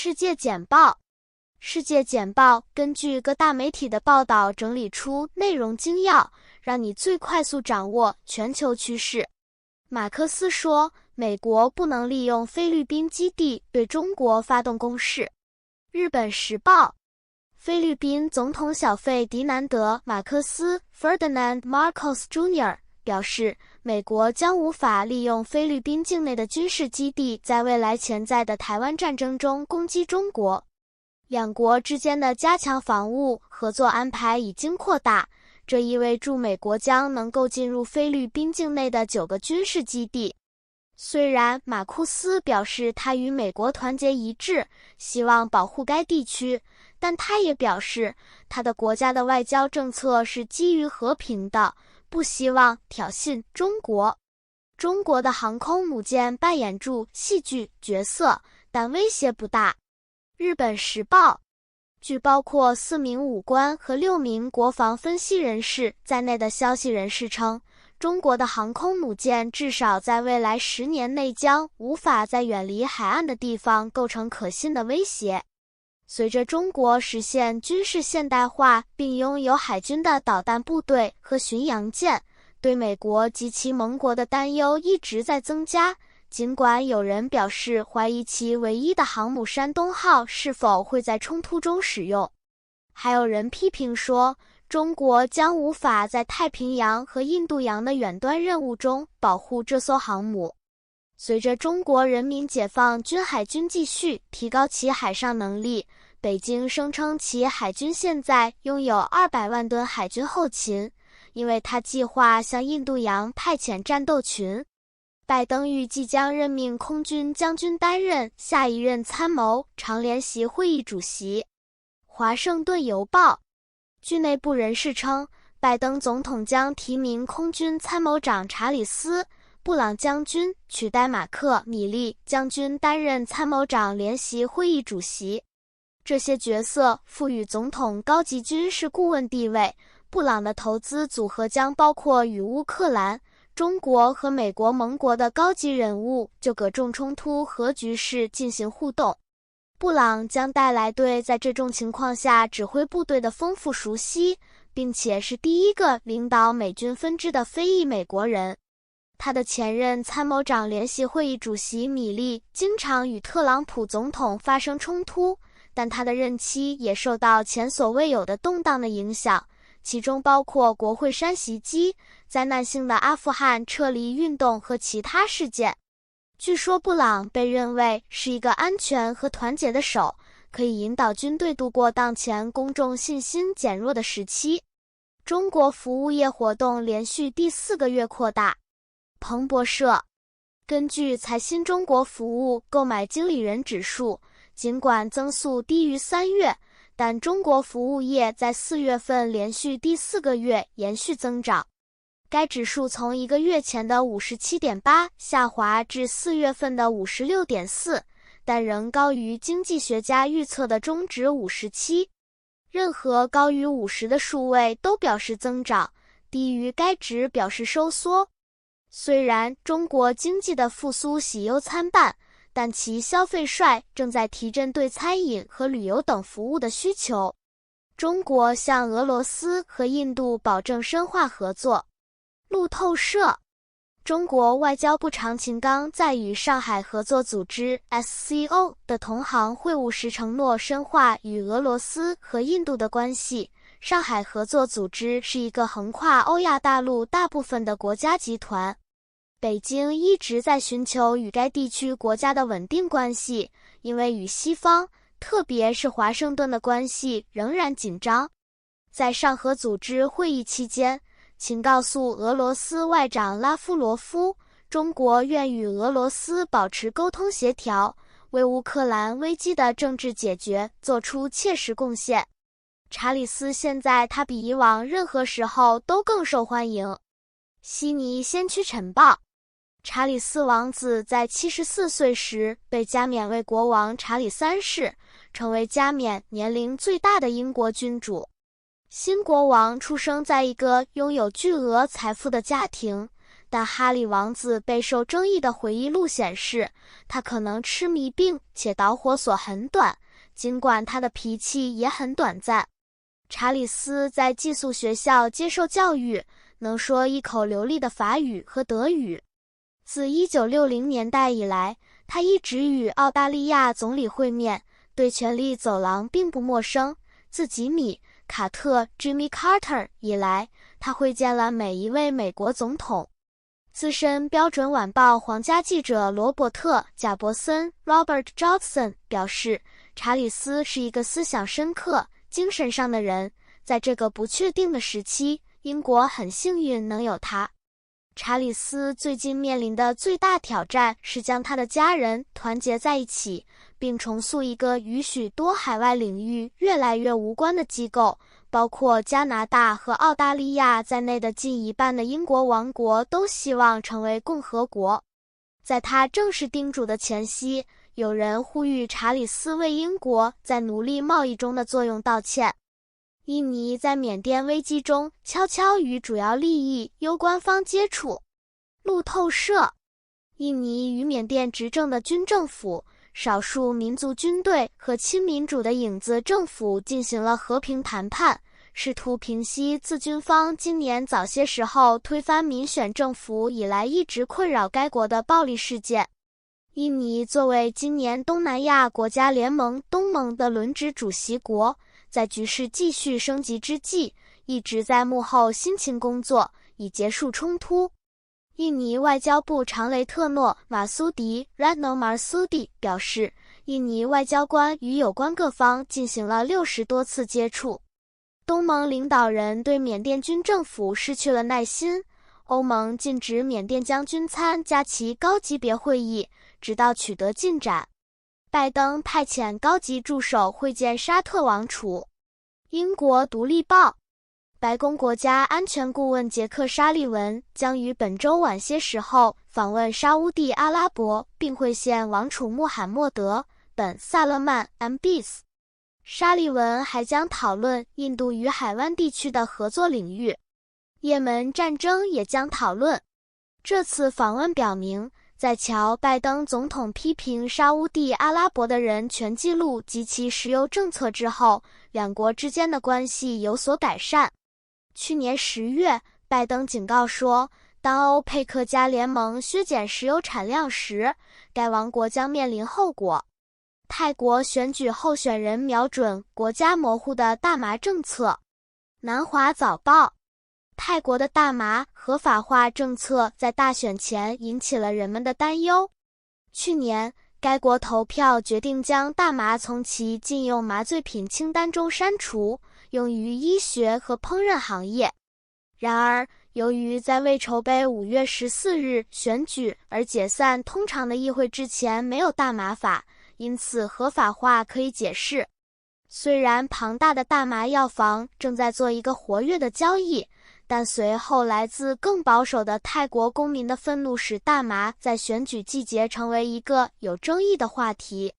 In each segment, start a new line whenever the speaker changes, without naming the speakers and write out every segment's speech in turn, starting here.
世界简报。世界简报根据各大媒体的报道整理出内容精要，让你最快速掌握全球趋势。马克思说，美国不能利用菲律宾基地对中国发动攻势。日本时报。菲律宾总统小费迪南德·马克思 Ferdinand Marcos Jr. 表示，美国将无法利用菲律宾境内的军事基地在未来潜在的台湾战争中攻击中国。两国之间的加强防务合作安排已经扩大，这意味着美国将能够进入菲律宾境内的9个军事基地。虽然马库斯表示他与美国团结一致，希望保护该地区，但他也表示他的国家的外交政策是基于和平的，不希望挑衅中国。中国的航空母舰扮演着戏剧角色，但威胁不大。日本时报。据包括4名武官和6名国防分析人士在内的消息人士称，中国的航空母舰至少在未来10年内将无法在远离海岸的地方构成可信的威胁。随着中国实现军事现代化并拥有海军的导弹部队和巡洋舰，对美国及其盟国的担忧一直在增加。尽管有人表示怀疑其唯一的航母山东号是否会在冲突中使用，还有人批评说，中国将无法在太平洋和印度洋的远端任务中保护这艘航母。随着中国人民解放军海军继续提高其海上能力，北京声称其海军现在拥有200万吨海军后勤，因为它计划向印度洋派遣战斗群。拜登预计将任命空军将军担任下一任参谋长联席会议主席。华盛顿邮报。据内部人士称，拜登总统将提名空军参谋长查理斯·布朗将军取代马克·米利将军担任参谋长联席会议主席。这些角色赋予总统高级军事顾问地位。布朗的投资组合将包括与乌克兰、中国和美国盟国的高级人物就各种冲突和局势进行互动。布朗将带来对在这种情况下指挥部队的丰富熟悉，并且是第一个领导美军分支的非裔美国人。他的前任参谋长联席会议主席米利经常与特朗普总统发生冲突，但他的任期也受到前所未有的动荡的影响，其中包括国会山袭击、灾难性的阿富汗撤离运动和其他事件。据说布朗被认为是一个安全和团结的手，可以引导军队度过当前公众信心减弱的时期。中国服务业活动连续第4个月扩大。彭博社。根据财新中国服务购买经理人指数，尽管增速低于3月，但中国服务业在4月份连续第4个月延续增长。该指数从1个月前的 57.8 下滑至4月份的 56.4， 但仍高于经济学家预测的中值57。任何高于50的数位都表示增长，低于该值表示收缩。虽然中国经济的复苏喜忧参半，但其消费率正在提振对餐饮和旅游等服务的需求。中国向俄罗斯和印度保证深化合作。路透社。中国外交部长秦刚在与上海合作组织 SCO 的同行会晤时承诺深化与俄罗斯和印度的关系。上海合作组织是一个横跨欧亚大陆大部分的国家集团。北京一直在寻求与该地区国家的稳定关系，因为与西方，特别是华盛顿的关系仍然紧张。在上合组织会议期间，秦告诉俄罗斯外长拉夫罗夫，中国愿与俄罗斯保持沟通协调，为乌克兰危机的政治解决做出切实贡献。查理斯现在他比以往任何时候都更受欢迎。悉尼先驱晨报。查理斯王子在74岁时被加冕为国王查理3世，成为加冕年龄最大的英国君主。新国王出生在一个拥有巨额财富的家庭，但哈里王子备受争议的回忆录显示，他可能痴迷病且导火索很短，尽管他的脾气也很短暂。查理斯在寄宿学校接受教育，能说一口流利的法语和德语。自1960年代以来，他一直与澳大利亚总理会面，对权力走廊并不陌生。自吉米·卡特 （Jimmy Carter） 以来，他会见了每一位美国总统。资深标准晚报皇家记者罗伯特·贾伯森 （Robert Johnson） 表示，查理斯是一个思想深刻、精神上的人。在这个不确定的时期，英国很幸运能有他。查理斯最近面临的最大挑战是将他的家人团结在一起，并重塑一个与许多海外领域越来越无关的机构，包括加拿大和澳大利亚在内的近一半的英国王国都希望成为共和国。在他正式叮嘱的前夕，有人呼吁查理斯为英国在奴隶贸易中的作用道歉。印尼在缅甸危机中悄悄与主要利益攸关方接触。路透社，印尼与缅甸执政的军政府、少数民族军队和亲民主的影子政府进行了和平谈判，试图平息自军方今年早些时候推翻民选政府以来一直困扰该国的暴力事件。印尼作为今年东南亚国家联盟东盟的轮值主席国，在局势继续升级之际，一直在幕后辛勤工作，以结束冲突。印尼外交部长雷特诺·马苏迪 （Retno Marsudi） 表示，印尼外交官与有关各方进行了60多次接触。东盟领导人对缅甸军政府失去了耐心，欧盟禁止缅甸将军参加其高级别会议，直到取得进展。拜登派遣高级助手会见沙特王储。英国独立报，白宫国家安全顾问杰克·沙利文将于本周晚些时候访问沙乌地阿拉伯，并会见王储穆罕默德·本·萨勒曼 （MBS）。沙利文还将讨论印度与海湾地区的合作领域，也门战争也将讨论。这次访问表明，在乔·拜登总统批评沙乌地阿拉伯的人权记录及其石油政策之后，两国之间的关系有所改善。去年10月，拜登警告说，当欧佩克加联盟削减石油产量时，该王国将面临后果。泰国选举候选人瞄准国家模糊的大麻政策。南华早报，泰国的大麻合法化政策在大选前引起了人们的担忧。去年，该国投票决定将大麻从其禁用麻醉品清单中删除，用于医学和烹饪行业。然而，由于在为筹备5月14日选举而解散通常的议会之前没有大麻法，因此合法化可以解释。虽然庞大的大麻药房正在做一个活跃的交易，但随后来自更保守的泰国公民的愤怒使大麻在选举季节成为一个有争议的话题。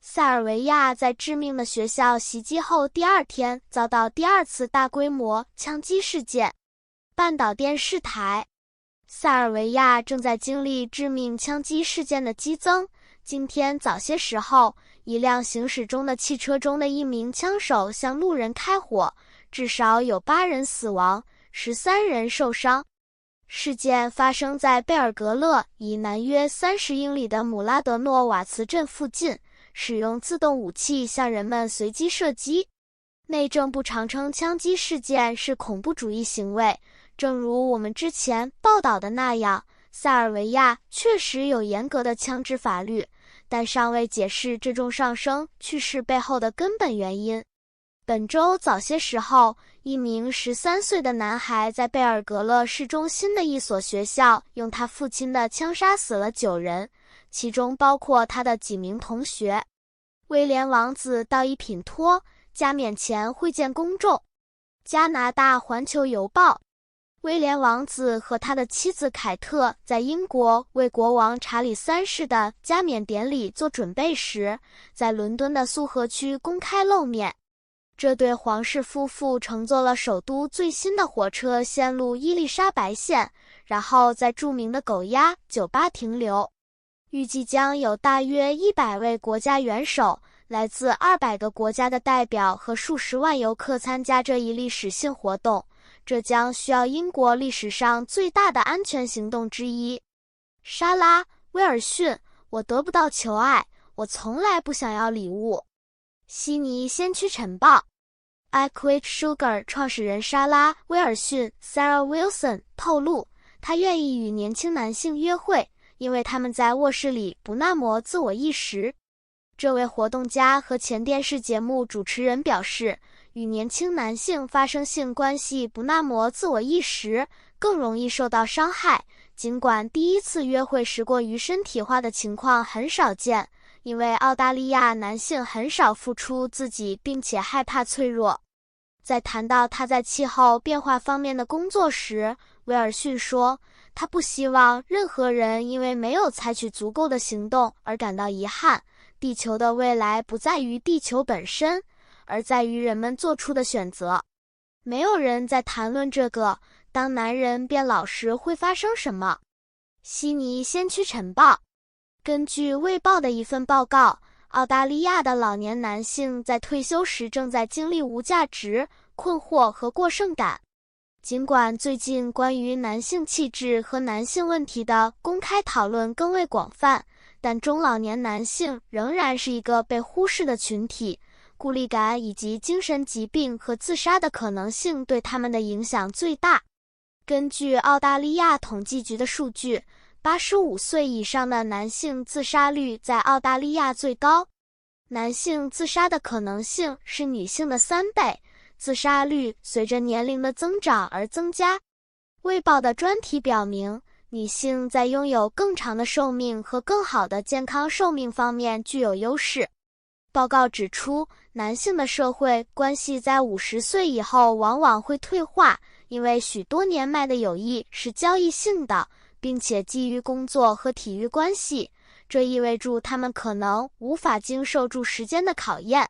塞尔维亚在致命的学校袭击后第2天遭到第2次大规模枪击事件。半岛电视台，塞尔维亚正在经历致命枪击事件的激增。今天早些时候，一辆行驶中的汽车中的一名枪手向路人开火，至少有8人死亡，13人受伤。事件发生在贝尔格勒以南约30英里的姆拉德诺瓦茨镇附近，使用自动武器向人们随机射击。内政部常称枪击事件是恐怖主义行为。正如我们之前报道的那样，塞尔维亚确实有严格的枪支法律，但尚未解释这种上升趋势背后的根本原因。本周早些时候，一名13岁的男孩在贝尔格勒市中心的一所学校用他父亲的枪杀死了9人，其中包括他的几名同学。威廉王子到伊品托加冕前会见公众。加拿大环球邮报，威廉王子和他的妻子凯特在英国为国王查理3世的加冕典礼做准备时，在伦敦的苏荷区公开露面。这对皇室夫妇乘坐了首都最新的火车线路伊丽莎白线，然后在著名的狗鸭酒吧停留。预计将有大约100位国家元首、来自200个国家的代表和数十万游客参加这一历史性活动，这将需要英国历史上最大的安全行动之一。莎拉·威尔逊，我得不到求爱，我从来不想要礼物。悉尼先驱晨报 I Quit Sugar 创始人莎拉·威尔逊 Sarah Wilson 透露，她愿意与年轻男性约会，因为他们在卧室里不那么自我意识。这位活动家和前电视节目主持人表示，与年轻男性发生性关系不那么自我意识，更容易受到伤害。尽管第一次约会时过于身体化的情况很少见，因为澳大利亚男性很少付出自己并且害怕脆弱。在谈到他在气候变化方面的工作时，威尔逊说，他不希望任何人因为没有采取足够的行动而感到遗憾。地球的未来不在于地球本身，而在于人们做出的选择。没有人在谈论这个，当男人变老时会发生什么。悉尼先驱晨报根据卫报的一份报告，澳大利亚的老年男性在退休时正在经历无价值、困惑和过剩感。尽管最近关于男性气质和男性问题的公开讨论更为广泛，但中老年男性仍然是一个被忽视的群体，孤立感以及精神疾病和自杀的可能性对他们的影响最大。根据澳大利亚统计局的数据，85岁以上的男性自杀率在澳大利亚最高，男性自杀的可能性是女性的3倍，自杀率随着年龄的增长而增加。卫报的专题表明，女性在拥有更长的寿命和更好的健康寿命方面具有优势。报告指出，男性的社会关系在50岁以后往往会退化，因为许多年迈的友谊是交易性的，并且基于工作和体育关系，这意味着他们可能无法经受住时间的考验。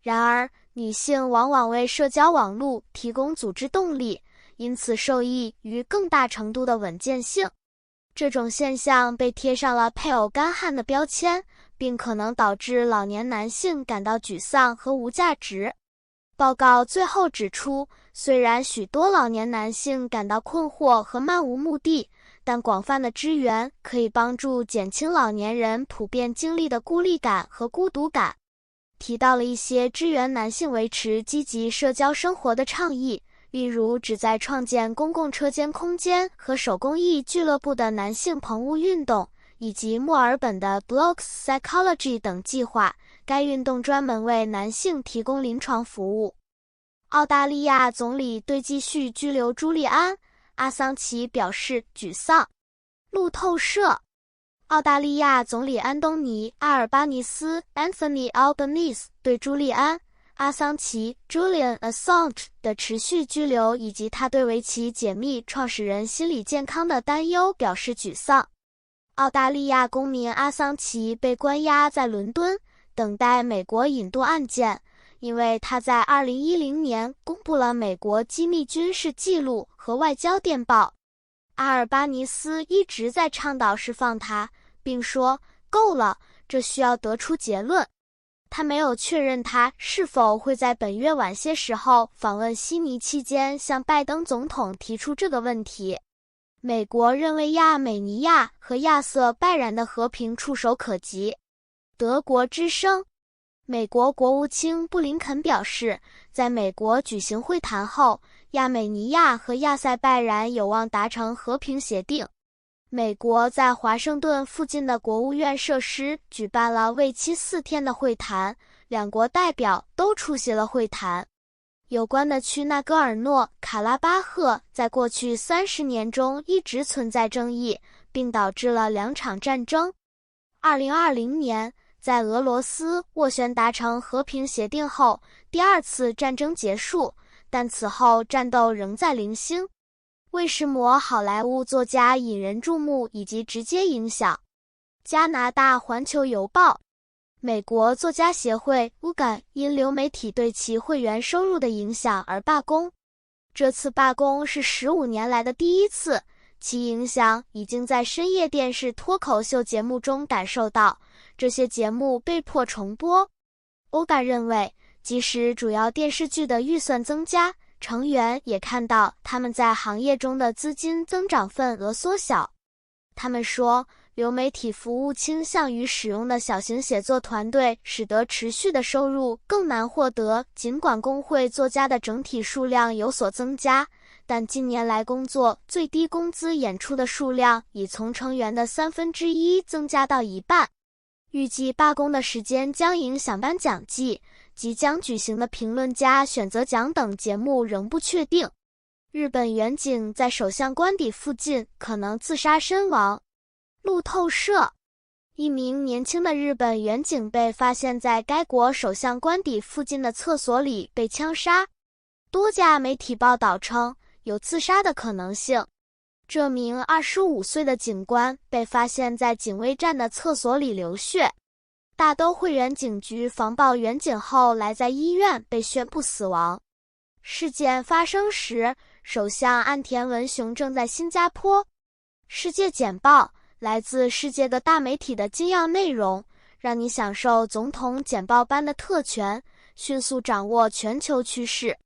然而，女性往往为社交网络提供组织动力，因此受益于更大程度的稳健性。这种现象被贴上了配偶干旱的标签，并可能导致老年男性感到沮丧和无价值。报告最后指出，虽然许多老年男性感到困惑和漫无目的，但广泛的支援可以帮助减轻老年人普遍经历的孤立感和孤独感。提到了一些支援男性维持积极社交生活的倡议，例如旨在创建公共车间空间和手工艺俱乐部的男性棚屋运动，以及墨尔本的 Blokes Psychology 等计划。该运动专门为男性提供临床服务。澳大利亚总理对继续拘留朱利安·阿桑奇表示沮丧。路透社澳大利亚总理安东尼·阿尔巴尼斯 Anthony Albanese 对朱利安·阿桑奇 Julian Assange 的持续拘留以及他对为其解密创始人心理健康的担忧表示沮丧。澳大利亚公民阿桑奇被关押在伦敦，等待美国引渡案件，因为他在2010年公布了美国机密军事记录和外交电报。阿尔巴尼斯一直在倡导释放他，并说够了，这需要得出结论。他没有确认他是否会在本月晚些时候访问悉尼期间向拜登总统提出这个问题。美国认为亚美尼亚和亚塞拜然的和平触手可及。德国之声美国国务卿布林肯表示，在美国举行会谈后，亚美尼亚和亚塞拜然有望达成和平协定。美国在华盛顿附近的国务院设施举办了为期4天的会谈，两国代表都出席了会谈。有关的区纳戈尔诺卡拉巴赫在过去30年中一直存在争议，并导致了2场战争。2020年，在俄罗斯斡旋达成和平协定后，第2次战争结束，但此后战斗仍在零星。为什么好莱坞作家引人注目以及直接影响？加拿大环球邮报美国作家协会 UGA 因流媒体对其会员收入的影响而罢工。这次罢工是15年来的第一次，其影响已经在深夜电视脱口秀节目中感受到，这些节目被迫重播。欧巴认为，即使主要电视剧的预算增加，成员也看到他们在行业中的资金增长份额缩小。他们说，流媒体服务倾向于使用的小型写作团队使得持续的收入更难获得，尽管工会作家的整体数量有所增加，但近年来工作最低工资演出的数量已从成员的1/3增加到一半。预计罢工的时间将影响颁奖季，即将举行的评论家选择奖等节目仍不确定。日本远景在首相官邸附近可能自杀身亡。路透社，一名年轻的日本远景被发现在该国首相官邸附近的厕所里被枪杀。多家媒体报道称有自杀的可能性。这名25岁的警官被发现在警卫站的厕所里流血。大都会远警局防暴远警后来在医院被宣布死亡。事件发生时，首相岸田文雄正在新加坡。世界简报，来自世界各大媒体的精要内容，让你享受总统简报般的特权，迅速掌握全球趋势。